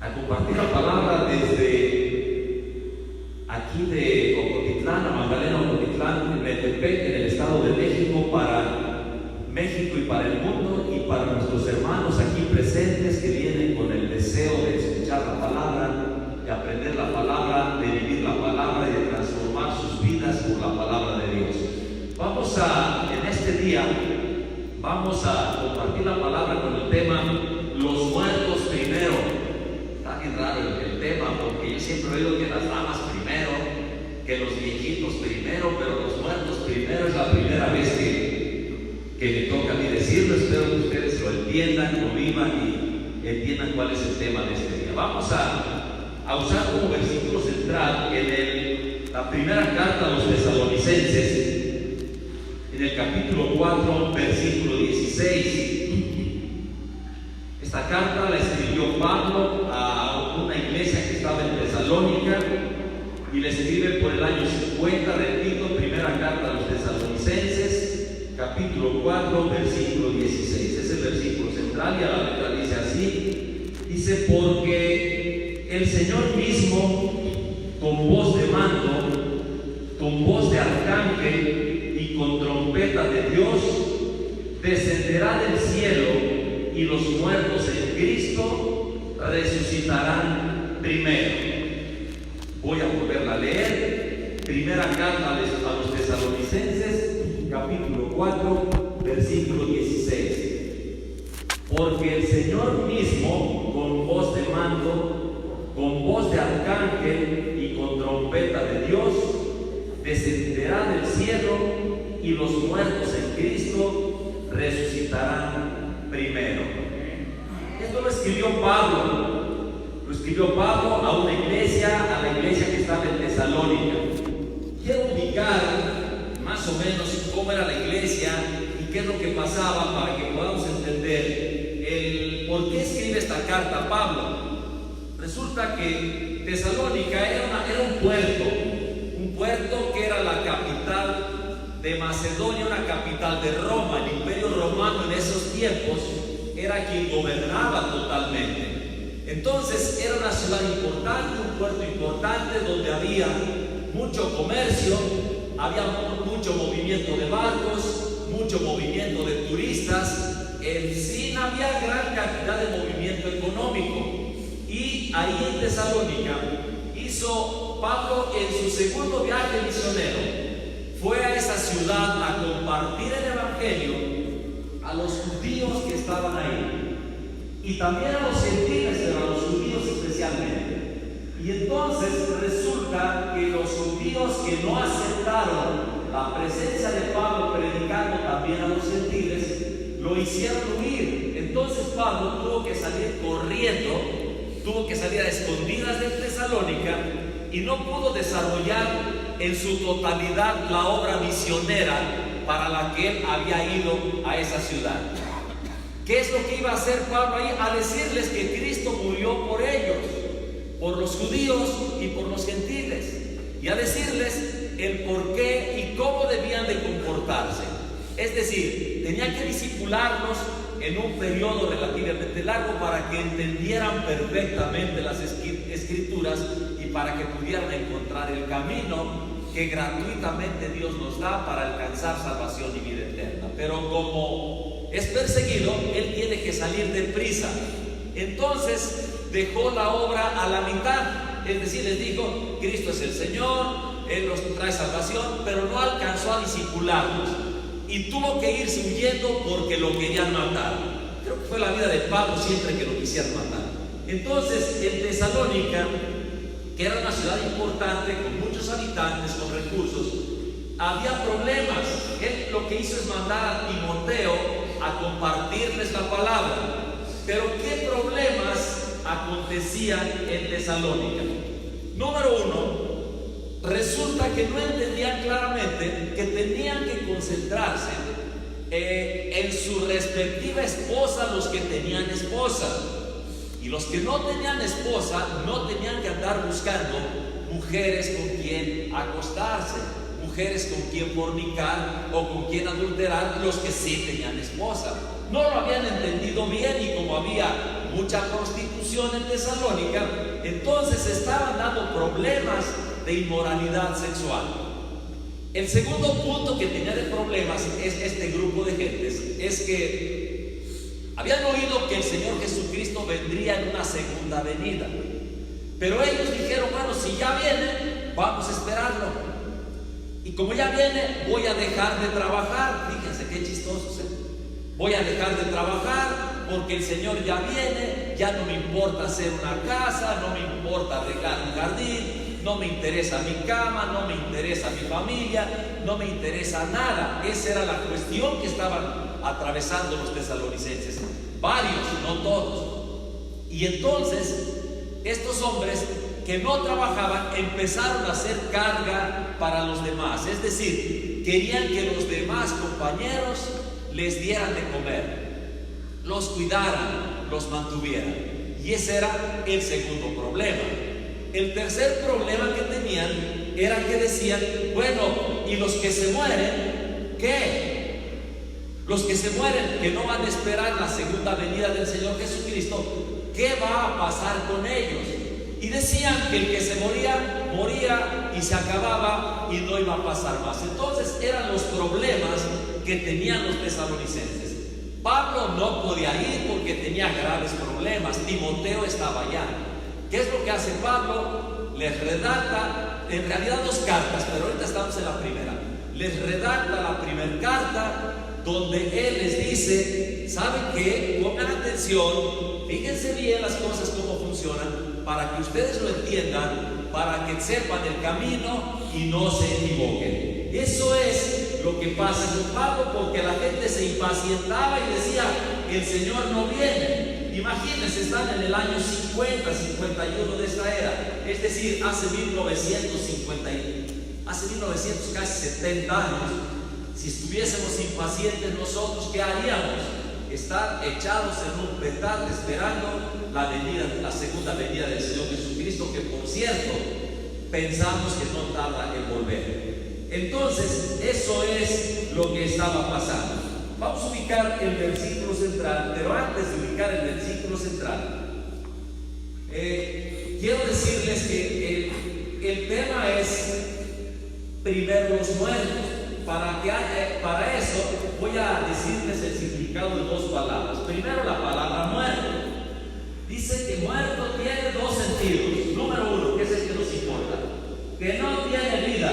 a compartir la palabra desde aquí de Ocotitlán, a Magdalena Ocotitlán, en Metepec, en el Estado de México, para México y para el mundo, y para nuestros hermanos aquí presentes que vienen con el deseo de escuchar la palabra, de aprender la palabra, de vivir la palabra y de transformar sus vidas por la palabra de Dios. En este día, vamos a compartir la palabra con el tema los muertos primero. Está bien raro el tema, porque yo siempre he oído que las damas primero, que los viejitos primero, pero los muertos primero es la primera vez que me toca a mí decirlo. Espero que ustedes lo entiendan, lo vivan y entiendan cuál es el tema de este día. Vamos a usar como versículo central la primera carta a los Tesalonicenses, en el capítulo 4, versículo 16. Esta carta la escribió Pablo a una iglesia que estaba en Tesalónica, y la escribe por el año 50, repito, primera carta a los Tesalonicenses, capítulo 4, versículo 16. Es el versículo central, y a la letra dice así. Dice: porque el Señor mismo, con voz de mando, con voz de arcángel y con trompeta de Dios, descenderá del cielo, y los muertos en Cristo resucitarán primero. Voy a volverla a leer. Primera carta a los Tesalonicenses, capítulo 4, versículo 16. Porque el Señor mismo, con voz de mando, con voz de arcángel y con trompeta de Dios, descenderá del cielo, y los muertos en Cristo resucitarán primero. Esto lo escribió Pablo. Lo escribió Pablo a una iglesia, a la iglesia que estaba en Tesalónica. Quiero ubicar más o menos cómo era la iglesia y qué es lo que pasaba, para que podamos entender el por qué escribe esta carta Pablo. Resulta que Tesalónica era un puerto que era la capital de Macedonia, una capital de Roma. El imperio romano en esos tiempos era quien gobernaba totalmente. Entonces era una ciudad importante, un puerto importante, donde había mucho comercio, había mucho movimiento de barcos, mucho movimiento de turistas. En sí había gran cantidad de movimiento económico. Y ahí en Tesalónica hizo Pablo, en su segundo viaje misionero, fue a esa ciudad a compartir el evangelio a los judíos que estaban ahí, y también a los gentiles, pero a los judíos especialmente. Y entonces resulta que los judíos que no aceptaron la presencia de Pablo predicando también a los gentiles, lo hicieron huir. Entonces Pablo tuvo que salir corriendo, tuvo que salir a escondidas de Tesalónica, y no pudo desarrollar en su totalidad la obra misionera para la que él había ido a esa ciudad. ¿Qué es lo que iba a hacer Pablo ahí? A decirles que Cristo murió por ellos, por los judíos y por los gentiles, y a decirles el por qué y cómo debían de comportarse. Es decir, tenía que discipularlos en un periodo relativamente largo para que entendieran perfectamente las escrituras y para que pudieran encontrar el camino que gratuitamente Dios nos da para alcanzar salvación y vida eterna. Pero como es perseguido, él tiene que salir deprisa. Entonces dejó la obra a la mitad, es decir, les dijo: Cristo es el Señor, Él nos trae salvación, pero no alcanzó a discipularlos, y tuvo que irse huyendo porque lo querían matar. Creo que fue la vida de Pablo siempre que lo quisieran matar. Entonces en Tesalónica, que era una ciudad importante, con muchos habitantes, con recursos, había problemas. Él lo que hizo es mandar a Timoteo a compartirles la palabra. Pero ¿qué problemas acontecían en Tesalónica? Número uno, resulta que no entendían claramente que tenían que concentrarse en su respectiva esposa, los que tenían esposa. Y los que no tenían esposa no tenían que andar buscando mujeres con quien acostarse, mujeres con quien fornicar o con quien adulterar, los que sí tenían esposa. No lo habían entendido bien, y como había mucha prostitución, prostitución en Tesalónica, entonces estaban dando problemas de inmoralidad sexual. El segundo punto que tenía de problemas es este grupo de gentes, es que habían oído que el Señor Jesucristo vendría en una segunda venida, pero ellos dijeron, bueno, si ya viene, vamos a esperarlo, y como ya viene, voy a dejar de trabajar. Fíjense qué chistosos, voy a dejar de trabajar porque el Señor ya viene, ya no me importa hacer una casa, no me importa regar un jardín, no me interesa mi cama, no me interesa mi familia, no me interesa nada. Esa era la cuestión que estaban atravesando los tesalonicenses, varios, no todos. Y entonces estos hombres que no trabajaban empezaron a hacer carga para los demás, es decir, querían que los demás compañeros les dieran de comer, los cuidaran, los mantuvieran. Y ese era el segundo problema. El tercer problema que tenían era que decían, bueno, ¿y los que se mueren? ¿Qué? Los que se mueren, que no van a esperar la segunda venida del Señor Jesucristo, ¿qué va a pasar con ellos? Y decían que el que se moría, moría y se acababa y no iba a pasar más. Entonces eran los problemas que tenían los tesalonicenses. Pablo no podía ir porque tenía graves problemas. Timoteo estaba allá. ¿Qué es lo que hace Pablo? Les redacta, en realidad 2 cartas, pero ahorita estamos en la primera. Les redacta la primera carta donde él les dice, ¿saben qué? Pongan atención, fíjense bien las cosas cómo funcionan, para que ustedes lo entiendan, para que sepan el camino y no se equivoquen. Eso es lo que pasa con Pablo, porque la gente se impacientaba y decía, el Señor no viene. Imagínense, están en el año 50, 51 de esta era, es decir, hace 1900, casi 70 años. Si estuviésemos impacientes nosotros, ¿qué haríamos? Estar echados en un petate esperando la segunda venida del Señor Jesucristo, que por cierto, pensamos que no tarda en volver. Entonces, eso es lo que estaba pasando. Vamos a ubicar el versículo central, pero antes de ubicar el versículo central, quiero decirles que el tema es primero los muertos. Para eso voy a decirles el significado de 2 palabras. Primero, la palabra muerto. Dice que muerto tiene 2 sentidos. Número 1, que es el que nos importa, que no tiene vida.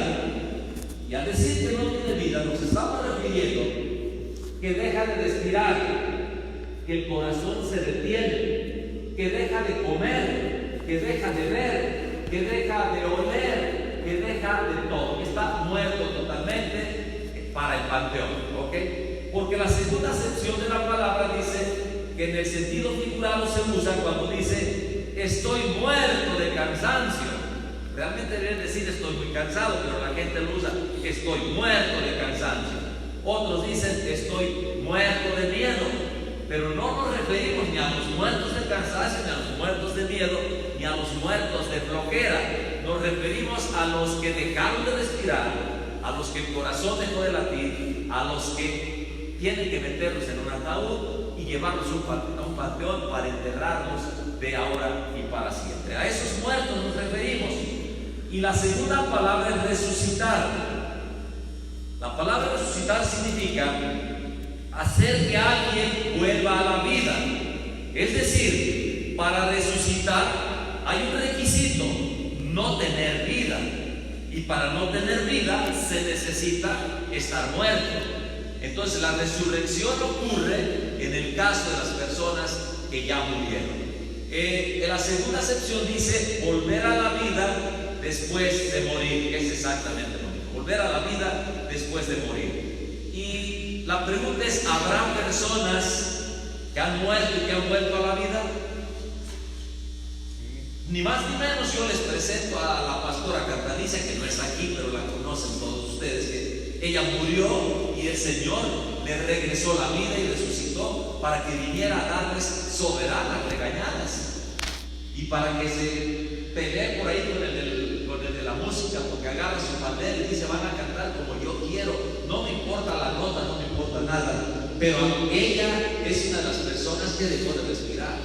Y al decir que no tiene vida, nos estamos refiriendo que deja de respirar, que el corazón se detiene, que deja de comer, que deja de ver, que deja de oler, que deja de todo. Está muerto totalmente para el panteón, ¿ok? Porque la segunda acepción de la palabra dice que en el sentido figurado se usa cuando dice estoy muerto de cansancio. Realmente deben decir estoy muy cansado, pero la gente lo usa, estoy muerto de cansancio. Otros dicen estoy muerto de miedo, pero no nos referimos ni a los muertos de cansancio, ni a los muertos de miedo, ni a los muertos de flojera. Nos referimos a los que dejaron de respirar, a los que el corazón dejó de latir, a los que tienen que meterlos en un ataúd y llevarlos a un panteón para enterrarlos de ahora y para siempre. A esos muertos nos referimos. Y la segunda palabra es resucitar. La palabra resucitar significa hacer que alguien vuelva a la vida. Es decir, para resucitar hay un requisito: no tener vida. Y para no tener vida se necesita estar muerto. Entonces la resurrección ocurre en el caso de las personas que ya murieron. En la segunda acepción dice volver a la vida después de morir. Es exactamente lo mismo, volver a la vida después de morir. Y la pregunta es, ¿habrá personas que han muerto y que han vuelto a la vida? Ni más ni menos. Yo les presento a la pastora Catalicia, que no está aquí, pero la conocen todos ustedes, que ella murió y el Señor le regresó la vida y resucitó para que viniera a darles soberanas regañadas y para que se pelee por ahí con el de la música, porque agarra su pandero y dice van a cantar como yo quiero, no me importa la nota, no me importa nada. Pero ella es una de las personas que dejó de respirar.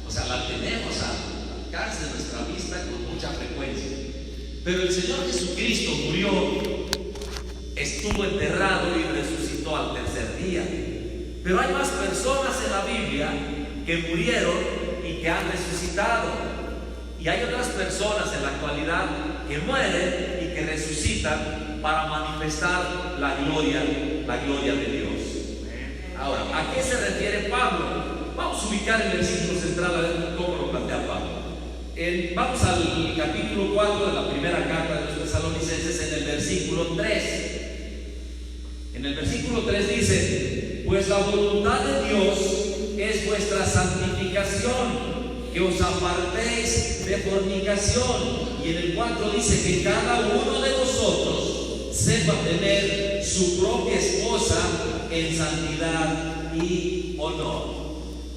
O sea, la tenemos al alcance de nuestra vista con mucha frecuencia. Pero el Señor Jesucristo murió, estuvo enterrado y resucitó al tercer día. Pero hay más personas en la Biblia que murieron y que han resucitado. Y hay otras personas en la actualidad que mueren y que resucitan para manifestar la gloria de Dios. Ahora, ¿a qué se refiere Pablo? Vamos a ubicar el versículo central a ver cómo lo plantea Pablo. Vamos al capítulo 4 de la primera carta de los Tesalonicenses, en el versículo 3. En el versículo 3 dice: pues la voluntad de Dios es vuestra santificación, que os apartéis de fornicación. Y en el 4 dice que cada uno de vosotros sepa tener su propia esposa en santidad y honor.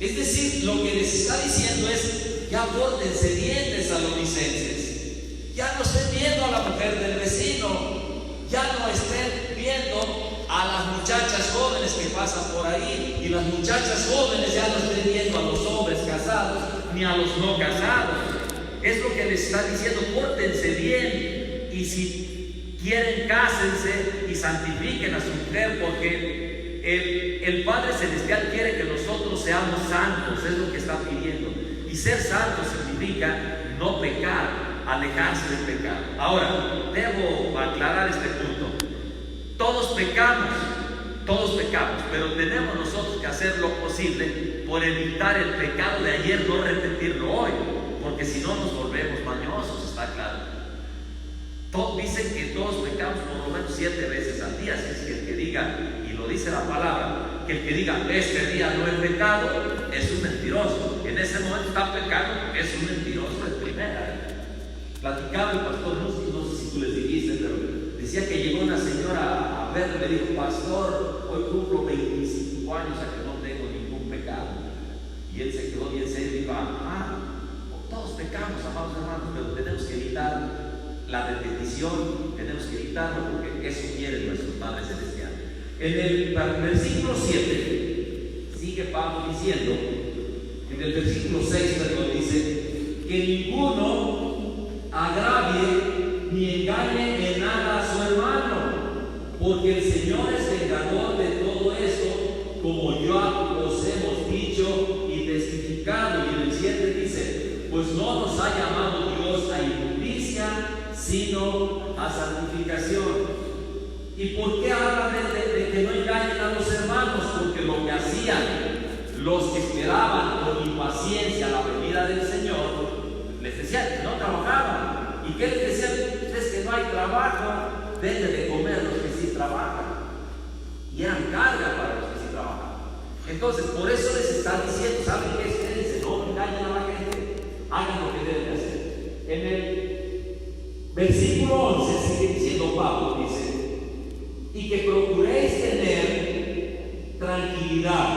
Es decir, lo que les está diciendo es: ya pórtense bien, tesalonicenses. Ya no estén viendo a la mujer del vecino, ya no estén viendo a las muchachas jóvenes que pasan por ahí, y las muchachas jóvenes ya no estén viendo a los hombres casados ni a los no casados. Es lo que les está diciendo: pórtense bien, y si quieren, cásense y santifiquen a su mujer, porque el Padre Celestial quiere que nosotros seamos santos. Es lo que está pidiendo. Y ser santo significa no pecar, alejarse del pecado. Ahora, debo aclarar este punto. Todos pecamos, pero tenemos nosotros que hacer lo posible por evitar el pecado de ayer, no repetirlo hoy, porque si no nos volvemos mañosos, está claro. Dicen que todos pecamos por lo menos 7 veces al día. Así es que el que diga, y lo dice la palabra, que el que diga este día no he pecado, es un mentiroso. En ese momento está pecando porque es un mentiroso de primera. Platicaba el pastor, no sé si tú les dijiste, pero decía que llegó una señora a verle, me dijo: pastor, hoy cumplo 25 años a que no tengo ningún pecado. Y él se quedó bien serio y dijo: todos pecamos, amados hermanos, pero tenemos que evitar la repetición, tenemos que evitarlo, porque eso quiere nuestro Padre Celestial. En el versículo 7 sigue Pablo diciendo, en el versículo 6 dice: que ninguno agravie ni engañe en nada a su hermano, porque el Señor es vengador de todo esto, como ya os hemos dicho y testificado. Y en el 7 dice: pues no nos ha llamado Dios a injusticia, sino a santificación. ¿Y por qué habla de que no engañen a los hermanos? Porque lo que hacían los que esperaban con impaciencia la venida del Señor, les decían que no trabajaban. ¿Y qué les decían? Es que no hay trabajo, denle de comer los que sí trabajan. Y eran carga para los que sí trabajan. Entonces, por eso les está diciendo: ¿saben qué? Espérense, no engañen a la gente, hagan lo que deben hacer. En el versículo 11 sigue diciendo Pablo, dice: y que procuréis tener tranquilidad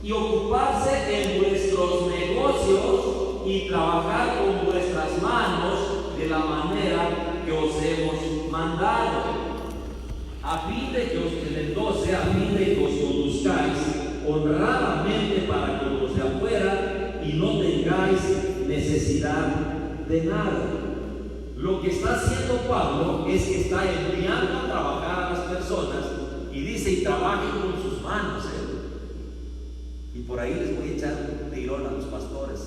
y ocuparse en vuestros negocios y trabajar con vuestras manos de la manera que os hemos mandado, a fin de que en el 12, a fin de que os conduzcáis honradamente para con los de afuera y no tengáis necesidad de nada. Lo que está haciendo Pablo es que está enviando a trabajar a las personas, y dice: y trabajen con sus manos. Y por ahí les voy a echar un tirón a los pastores: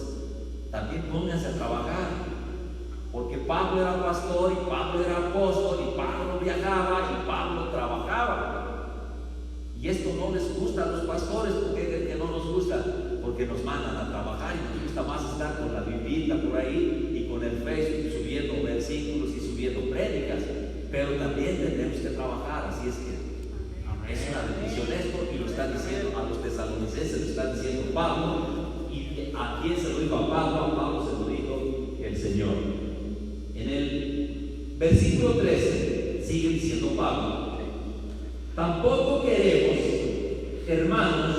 también pónganse a trabajar, porque Pablo era pastor, y Pablo era apóstol, y Pablo viajaba, y Pablo trabajaba. Y esto no les gusta a los pastores. ¿Por qué que no nos gusta? Porque nos mandan a trabajar y nos gusta más estar con la biblita por ahí y con el Facebook subiendo versículos y subiendo prédicas. Pero también tenemos que trabajar. Así es que es una bendición esto, y lo está diciendo a los tesalonicenses, lo está diciendo Pablo. ¿Y a quién se lo dijo a Pablo? A Pablo se lo dijo el Señor. En el versículo 13 sigue diciendo Pablo: tampoco queremos, hermanos,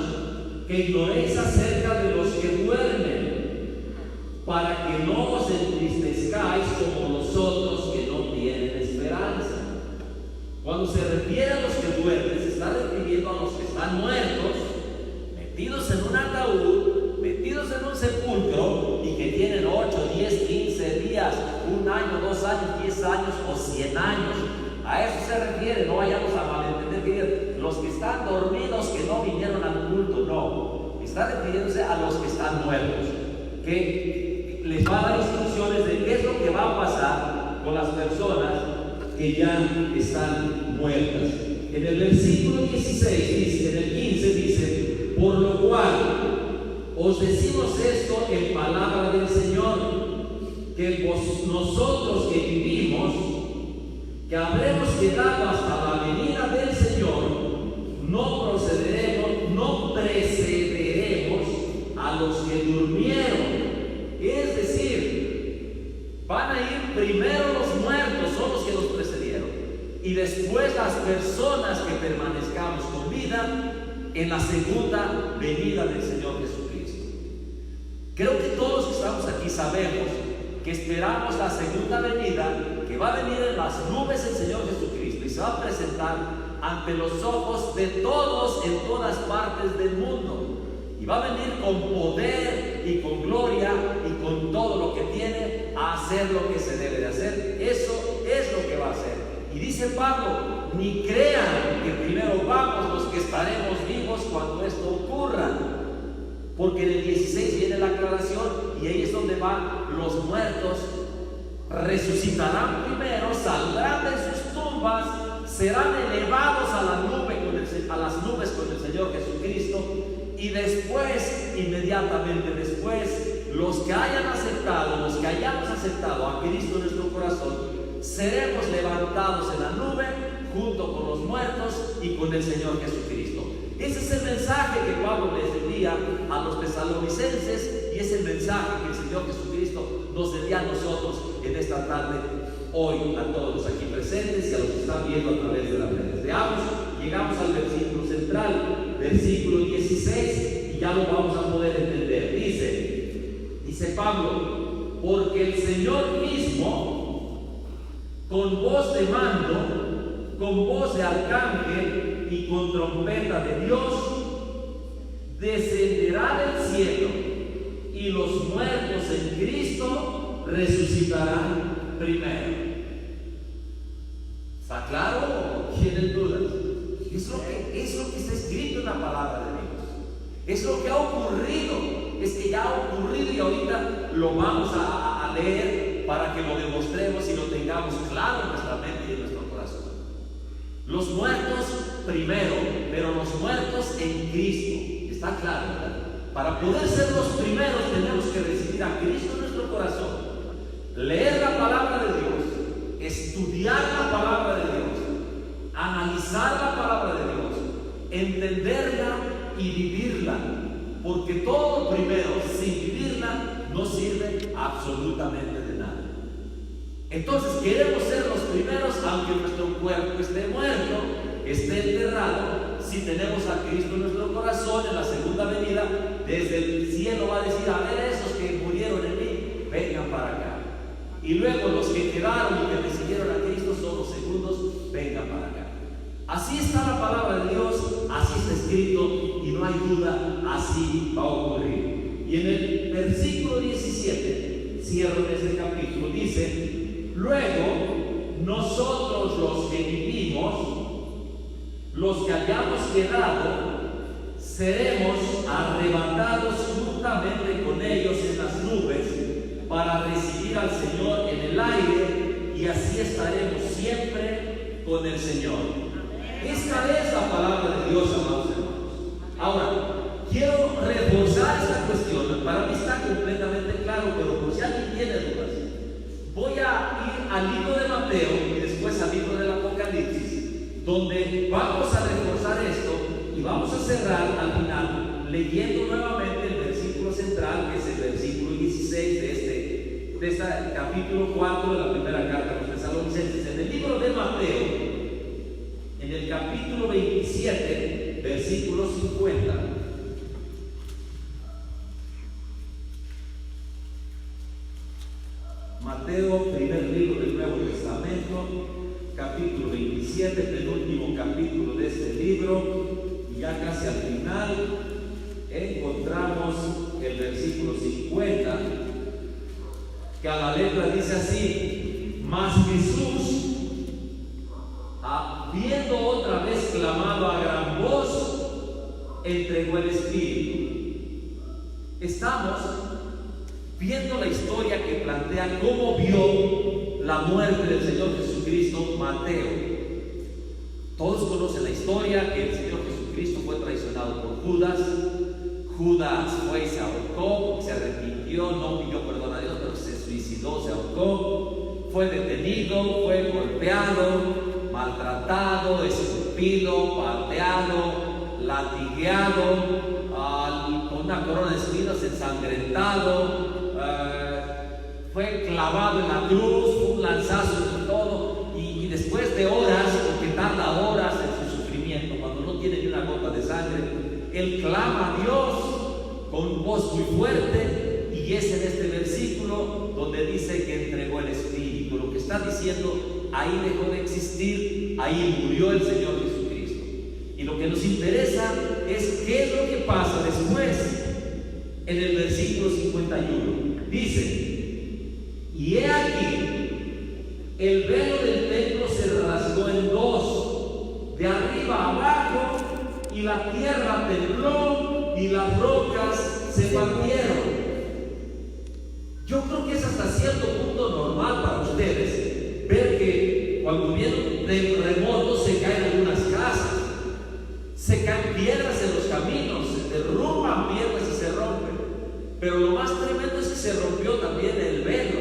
que ignoréis acerca de los que duermen, para que no os entristezcáis como los otros que no tienen esperanza. Cuando se refiere a los que duermen, se está refiriendo a los que están muertos, metidos en un ataúd, metidos en un un sepulcro y que tienen 8, 10, 15 días, 1 año, 2 años, 10 años o 100 años. A eso se refiere, no vayamos a malentender que los que están dormidos, que no vinieron al culto, no. Está refiriéndose a los que están muertos, que les va a dar instrucciones de qué es lo que va a pasar con las personas que ya están muertas. En el versículo 16 dice, en el 15 dice, por lo cual os decimos esto en palabra del Señor, que nosotros que vivimos, que habremos quedado hasta la venida del Señor, no procederemos, no precederemos a los que durmieron. Es decir, van a ir primero los muertos, son los que los precedieron, y después las personas que permanezcamos con vida en la segunda venida del Señor Jesucristo. Creo que todos los que estamos aquí sabemos que esperamos la segunda venida, que va a venir en las nubes el Señor Jesucristo y se va a presentar ante los ojos de todos en todas partes del mundo, y va a venir con poder y con gloria y con todo lo que tiene a hacer lo que se debe de hacer. Eso es lo que va a hacer. Y dice Pablo, ni crean que primero vamos los que estaremos vivos cuando esto ocurra, porque en el 16 viene la aclaración y ahí es donde van los muertos, resucitarán primero, saldrán de sus tumbas, serán elevados a la nube a las nubes con el Señor Jesucristo, y después, inmediatamente después, los que hayan aceptado, los que hayamos aceptado a Cristo en nuestro corazón, seremos levantados en la nube junto con los muertos y con el Señor Jesucristo. Ese es el mensaje que Pablo les envía a los tesalonicenses, y es el mensaje que el Señor Jesucristo nos envía a nosotros en esta tarde, hoy, a todos los aquí presentes y a los que están viendo a través de las redes. Veamos, llegamos al versículo central, versículo 16, y ya lo vamos a poder entender. Dice Pablo, porque el Señor mismo, con voz de mando, con voz de arcángel y con trompeta de Dios, descenderá del cielo, y los muertos en Cristo resucitarán primero. ¿Está claro? ¿Tienen dudas? Es lo que está escrito en la palabra de Dios. Es lo que ha ocurrido. Es que ya ha ocurrido, y ahorita lo vamos a leer para que lo demostremos y lo tengamos claro en nuestra mente y en nuestro corazón. Los muertos primero, pero los muertos en Cristo. Está claro, ¿verdad? Para poder ser los primeros tenemos que recibir a Cristo en nuestro corazón, leer la palabra de Dios, estudiar la palabra de Dios, analizar la palabra de Dios, entenderla y vivirla, porque todo primero sin vivirla no sirve absolutamente de nada. Entonces queremos ser los primeros, aunque nuestro cuerpo esté muerto, esté enterrado. Si tenemos a Cristo en nuestro corazón, en la segunda venida, desde el cielo va a decir, a ver, esos que murieron en mí, vengan para acá. Y luego los que quedaron y que recibieron a Cristo son los segundos, vengan para acá. Así está la palabra de Dios, así está escrito, y no hay duda, así va a ocurrir. Y en el versículo 17, cierro de este capítulo, dice, luego nosotros los que vivimos, los que hayamos quedado, seremos arrebatados juntamente con ellos en las nubes para recibir al Señor en el aire, y así estaremos siempre con el Señor. Esta es la palabra de Dios, amados hermanos. Ahora, quiero reforzar esta cuestión. Para mí está completamente claro, pero por si alguien tiene dudas, voy a ir al libro de Mateo y después al libro del Apocalipsis, donde vamos a reforzar esto, y vamos a cerrar al final leyendo nuevamente el versículo central, que es el versículo 16 de este capítulo 4 de la primera carta a los tesalonicenses. En el libro de Mateo, en el capítulo 27, versículo 50. Mateo, primer libro del Nuevo Testamento, capítulo 27, penúltimo capítulo de este libro, y ya casi al final encontramos el versículo 50, que a la letra dice así: mas Jesús, habiendo otra vez clamado a gran voz, entregó el Espíritu. Estamos viendo la historia que plantea cómo vio la muerte del Señor Jesucristo Mateo. Todos conocen la historia, que el Señor Jesucristo fue traicionado por Judas. Judas fue y se ahorcó, se arrepintió, no pidió perdón a Dios, pero se suicidó, se ahorcó. Fue detenido, fue golpeado, maltratado, escupido, pateado, latigueado, con una corona de espinas, ensangrentado, fue clavado en la cruz, un lanzazo y todo, y después de horas, porque tarda horas en su sufrimiento, cuando no tiene ni una gota de sangre, él clama a Dios con voz muy fuerte, y es en este versículo donde dice que entregó el Espíritu. Lo que está diciendo, ahí dejó de existir, ahí murió el Señor Jesucristo. Y lo que nos interesa es qué es lo que pasa después. En el versículo 51 dice: y he aquí, el velo del templo se rasgó en dos, de arriba abajo, y la tierra tembló y las rocas se partieron. Yo creo que es hasta cierto punto normal para ustedes ver que cuando viene un terremoto se caen algunas casas, se caen piedras en los caminos, se derrumban piedras y se rompen. Pero lo más tremendo es que se rompió también el velo.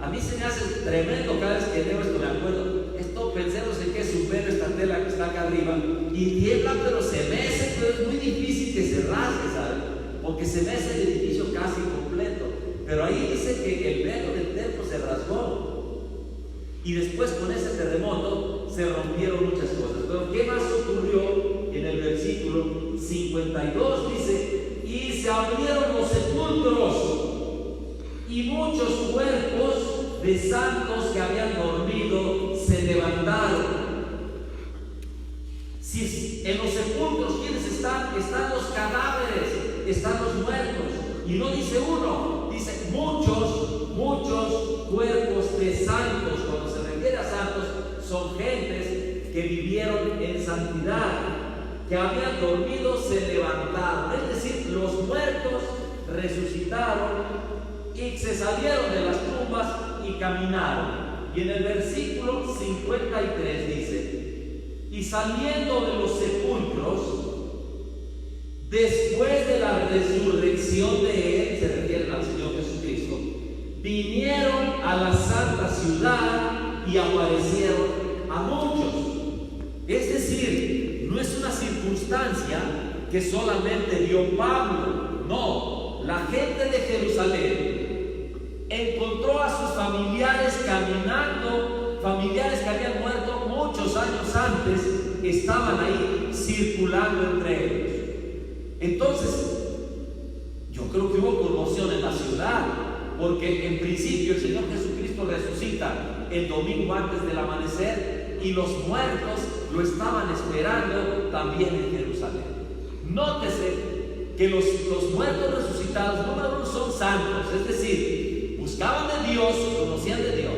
A mí se me hace tremendo cada vez que leo esto, me acuerdo. Esto pensemos en que es un velo, esta tela que está acá arriba, y tiembla, pero se mece, pero es muy difícil que se rasgue, ¿sabes? Porque se mece el edificio casi completo. Pero ahí dice que el velo del templo se rasgó. Y después con ese terremoto se rompieron muchas cosas. Pero ¿qué más ocurrió? En el versículo 52 dice: y se abrieron los sepulcros, y muchos cuerpos de santos que habían dormido se levantaron. Si en los sepulcros, ¿quiénes están? Están los cadáveres, están los muertos. Y no dice uno, dice muchos cuerpos de santos. Cuando se refiere a santos, son gentes que vivieron en santidad, que habían dormido, se levantaron. Es decir, los muertos resucitaron y se salieron de las tumbas y caminaron. Y en el versículo 53 dice: y saliendo de los sepulcros, después de la resurrección de él, se refiere al Señor Jesucristo, vinieron a la santa ciudad y aparecieron a muchos. Es decir, no es una circunstancia que solamente vio Pablo. No, la gente de Jerusalén encontró a sus familiares caminando, familiares que habían muerto muchos años antes, estaban ahí circulando entre ellos. Entonces, yo creo que hubo conmoción en la ciudad, porque en principio el Señor Jesucristo resucita el domingo antes del amanecer, y los muertos lo estaban esperando también en Jerusalén. Nótese que los muertos resucitados, número uno, son santos, es decir, buscaban de Dios, conocían de Dios.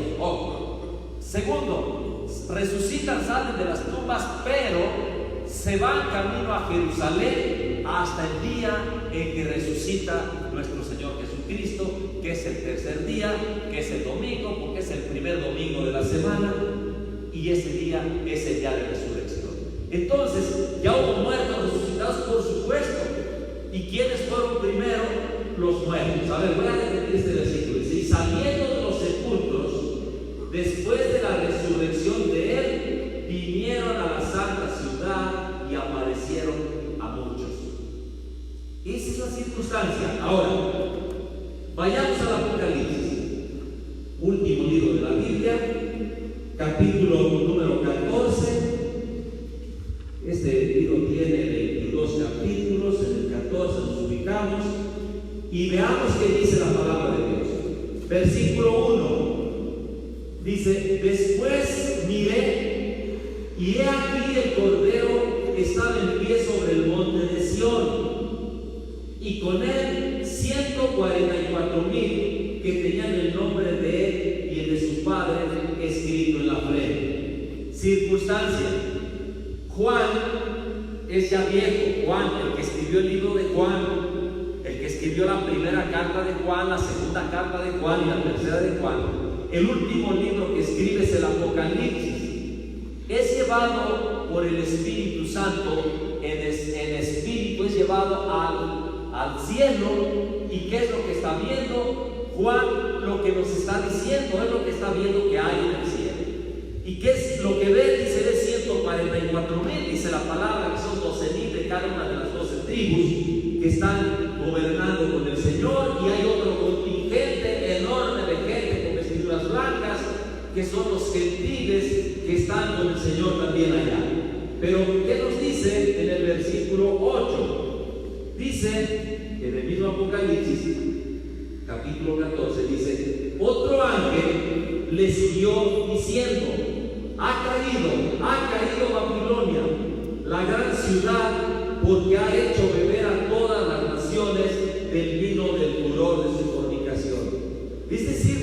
Segundo, resucitan, salen de las tumbas, pero se van camino a Jerusalén hasta el día en que resucita nuestro Señor Jesucristo, que es el tercer día, que es el domingo, porque es el primer domingo de la semana, y ese día es el día de resurrección. Entonces, ya hubo muertos resucitados, por supuesto. ¿Y quiénes fueron primero? Los muertos. A ver, voy a repetir este versículo. Dice: y saliendo de los sepulcros, después de la resurrección de él, vinieron a la santa ciudad y aparecieron a muchos. Esa es la circunstancia. Ahora, vayamos al Apocalipsis, último libro de la Biblia, capítulo número 14. Este libro tiene 22 capítulos. En el 14 nos ubicamos y veamos qué dice la palabra de Dios. Versículo 1 dice: después miré, y he aquí el Cordero estaba en pie sobre el monte de Sión, y con él 144,000 que tenían el nombre de él y el de sus padres escrito en la frente. Circunstancia: Juan es ya viejo. Juan, el que escribió el libro de Juan, el que escribió la primera carta de Juan, la segunda carta de Juan y la tercera de Juan, el último libro que escribe es el Apocalipsis. Es llevado por el Espíritu Santo, en espíritu es llevado al cielo. ¿Y qué es lo que está viendo? Juan lo que nos está diciendo es lo que está viendo que hay en el cielo. ¿Y qué es lo que ve? Dice de 144,000, dice la palabra, que son 12,000 de cada una de las 12 tribus que están gobernando con el Señor, y hay otro contingente enorme de gente con vestiduras blancas, que son los gentiles que están con el Señor también allá. Pero ¿qué nos dice en el versículo 8? Dice en el mismo Apocalipsis, capítulo 14, dice: otro ángel le siguió diciendo: ha caído Babilonia, la gran ciudad, porque ha hecho beber a todas las naciones del vino del furor de su fornicación. Es decir,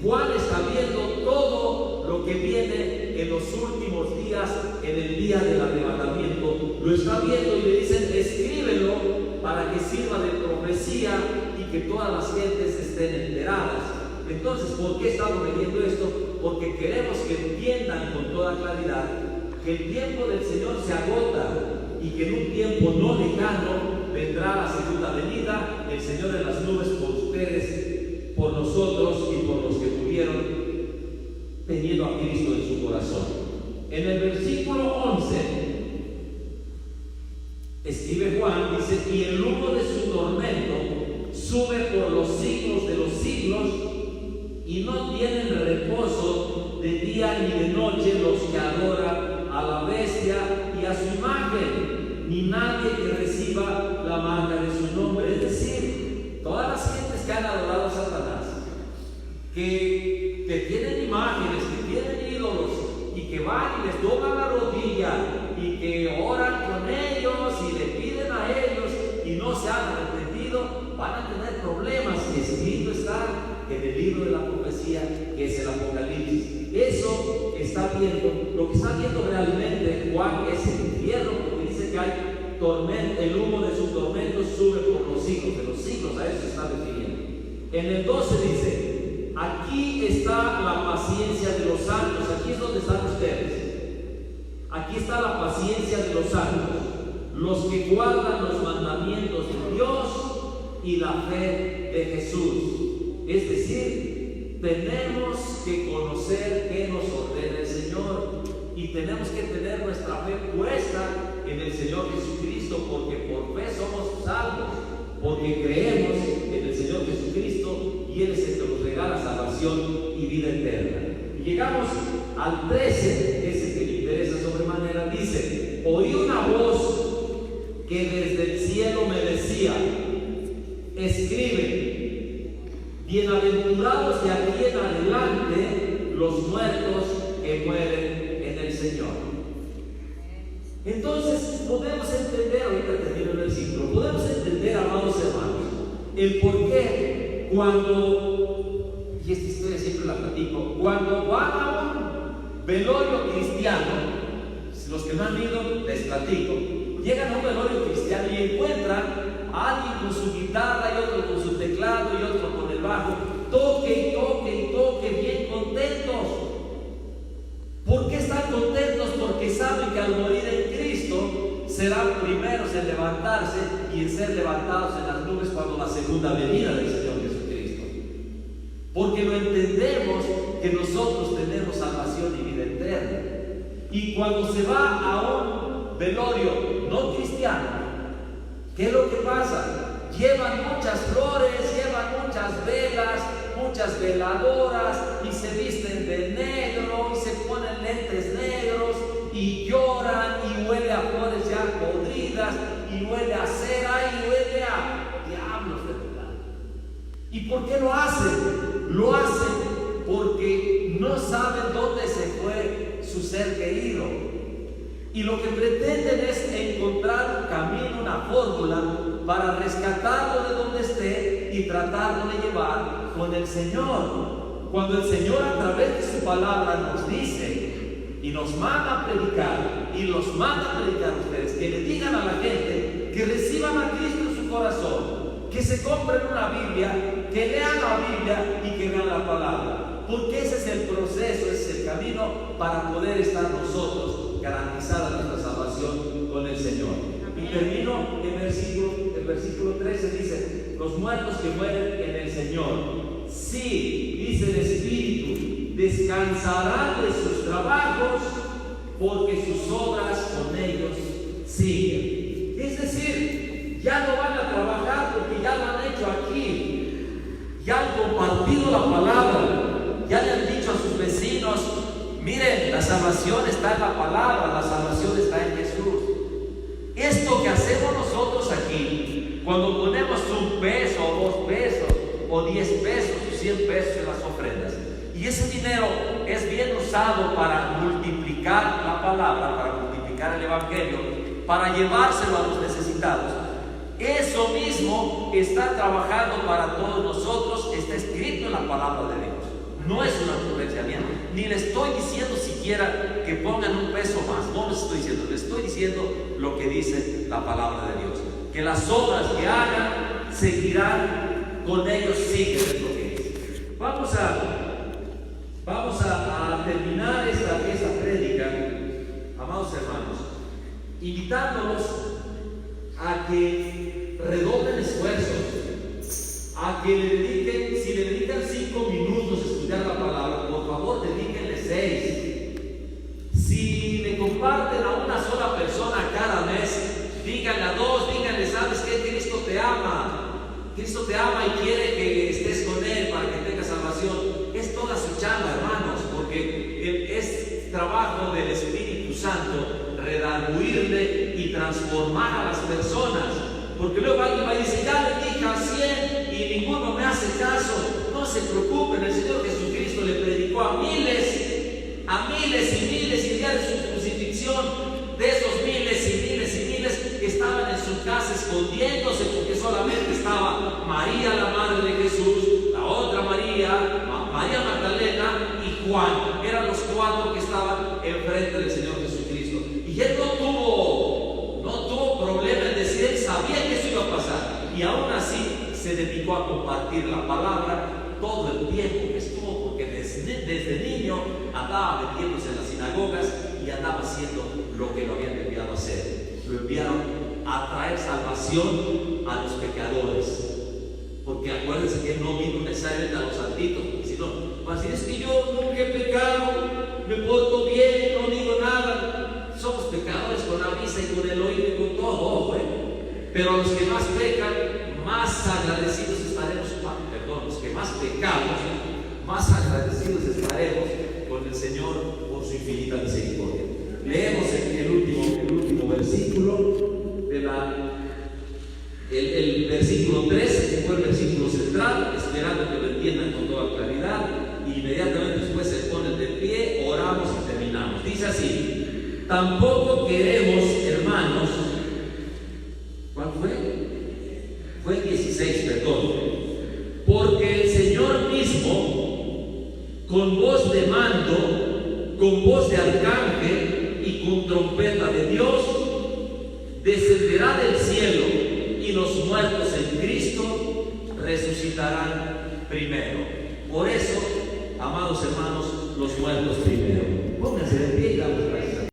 Juan está viendo todo lo que viene en los últimos días, en el día del arrebatamiento. Lo está viendo y le dicen: escríbelo para que sirva de profecía y que todas las gentes estén enteradas. Entonces, ¿por qué estamos leyendo esto? Porque queremos que entiendan con toda claridad que el tiempo del Señor se agota y que en un tiempo no lejano vendrá la segunda venida, el Señor en las nubes por ustedes, por nosotros y por los que murieron teniendo a Cristo en su corazón. En el versículo 11 escribe Juan, dice: y el humo de su tormento sube por los siglos de los siglos, y no tienen reposo de día ni de noche los que adoran a la bestia y a su imagen, ni nadie que reciba la marca de su nombre. Es decir, todas las gentes que han adorado a Satanás, que tienen imágenes, que tienen ídolos, y que van y les doblan la rodilla y que oran con ellos y le piden a ellos y no se han arrepentido, van a tener problemas. Escrito está en el libro de la profecía, que es el Apocalipsis. Eso está viendo, lo que está viendo realmente Juan es el infierno, porque dice que hay tormento, el humo de su tormento sube por los siglos de los siglos. A eso se está refiriendo. En el 12 dice: aquí está la paciencia de los santos. Aquí es donde están ustedes. Aquí está la paciencia de los santos, los que guardan los mandamientos de Dios y la fe de Jesús. Es decir, tenemos que conocer qué nos ordena el Señor, y tenemos que tener nuestra fe puesta en el Señor Jesucristo, porque por fe somos salvos, porque creemos en el Señor Jesucristo y Él es el que nos regala salvación y vida eterna. Y llegamos al 13, ese que me interesa sobremanera. Dice: oí una voz que desde el cielo me decía: escribe, bienaventurados de aquí en adelante los muertos que mueren en el Señor. Entonces podemos entender, ahorita termino el versículo, podemos entender, amados hermanos, el por qué cuando, y esta historia siempre la platico, cuando van a un velorio cristiano, los que no han ido les platico, llegan a un velorio cristiano y encuentran a alguien con su guitarra y otro con su teclado y otro con el bajo, toque y toque y toque, bien contentos. ¿Por qué están contentos? Porque saben que al morir en Cristo serán primeros en levantarse y en ser levantados en las nubes cuando la segunda venida del Señor Jesucristo. Porque lo entendemos que nosotros tenemos salvación y vida eterna. Y cuando se va a un velorio no cristiano, ¿qué es lo que pasa? Llevan muchas flores, llevan muchas velas, muchas veladoras, y se visten de negro y se ponen lentes negros y lloran, y huele a flores ya podridas, y huele a cera, y huele a diablos de verdad. ¿Y por qué lo hacen? Lo hacen porque no saben dónde se fue su ser querido, y lo que pretenden es encontrar un camino, una fórmula para rescatarlo de donde esté y tratarlo de llevar con el Señor. Cuando el Señor a través de su palabra nos dice y nos manda a predicar, y los manda a predicar a ustedes, que le digan a la gente que reciban a Cristo en su corazón, que se compren una Biblia, que lean la Biblia y que vean la palabra, porque ese es el proceso, ese es el camino para poder estar nosotros garantizada nuestra salvación con el Señor. Y termino el versículo 13, dice: los muertos que mueren en el Señor, sí, dice el Espíritu, descansarán de sus trabajos, porque sus obras con ellos siguen. Es decir, ya no van a trabajar porque ya lo han hecho aquí, ya han compartido la palabra, ya le han dicho a sus vecinos: miren, la salvación está en la palabra, la salvación está en Jesús. Esto que hacemos nosotros aquí, cuando ponemos $1 o $2 o 10 pesos o 100 pesos en las ofrendas, y ese dinero es bien usado para multiplicar la palabra, para multiplicar el evangelio, para llevárselo a los necesitados, eso mismo está trabajando para todos nosotros, está escrito en la palabra de Dios. No es una ocurrencia mía, ni le estoy diciendo siquiera que pongan $1 más, no les estoy diciendo, les estoy diciendo lo que dice la palabra de Dios, que las obras que hagan seguirán con ellos, siguen, es lo que dice. Vamos a terminar esta prédica, amados hermanos, invitándolos a que redoblen esfuerzos, a que le dediquen, si le dedican 5 minutos a estudiar la palabra, por favor dedíquenle 6. Si le comparten a una sola persona cada mes, díganle a 2, díganle: ¿sabes qué? Cristo te ama. Cristo te ama y quiere que estés con Él para que tengas salvación. Es toda su chamba, hermanos, porque es trabajo del Espíritu Santo redarguirle y transformar a las personas. Porque luego alguien va a decir: ya le dije a 100 y ninguno me hace caso. No se preocupen, el Señor Jesucristo le predicó a miles y miles, y el día de su crucifixión, de esos miles y miles y miles que estaban en su casa escondiéndose, porque solamente estaba María, la madre de Jesús, la otra María, María Magdalena y Juan. Eran los 4 que estaban enfrente del Señor Jesucristo. Y él no tuvo problema en decir, él sabía que eso iba a pasar, y aún así se dedicó a compartir la palabra todo el tiempo que estuvo, porque desde niño andaba metiéndose en las sinagogas y andaba haciendo lo que lo habían enviado a hacer. Lo enviaron a traer salvación a los pecadores, porque acuérdense que él no vino necesariamente a los santitos, porque si no, va a decir: es que yo nunca he pecado, me porto bien, no digo nada. Somos pecadores con la vista y con el oído y con todo, ojo, pero los que más pecan, más agradecidos estaremos, los que más pecamos, más agradecidos estaremos con el Señor por su infinita misericordia. Leemos el último versículo de el versículo 13, que fue el versículo central, esperando que lo entiendan con toda claridad, y inmediatamente después se ponen de pie, oramos y terminamos. Dice así: tampoco queremos, hermanos, ¿cuál fue? Fue el 16, perdón. Porque el Señor mismo, con voz de mando, con voz de arcángel y con trompeta de Dios, descenderá del cielo, y los muertos en Cristo resucitarán primero. Por eso, amados hermanos, los muertos primero. Pónganse de pie y damos gracias.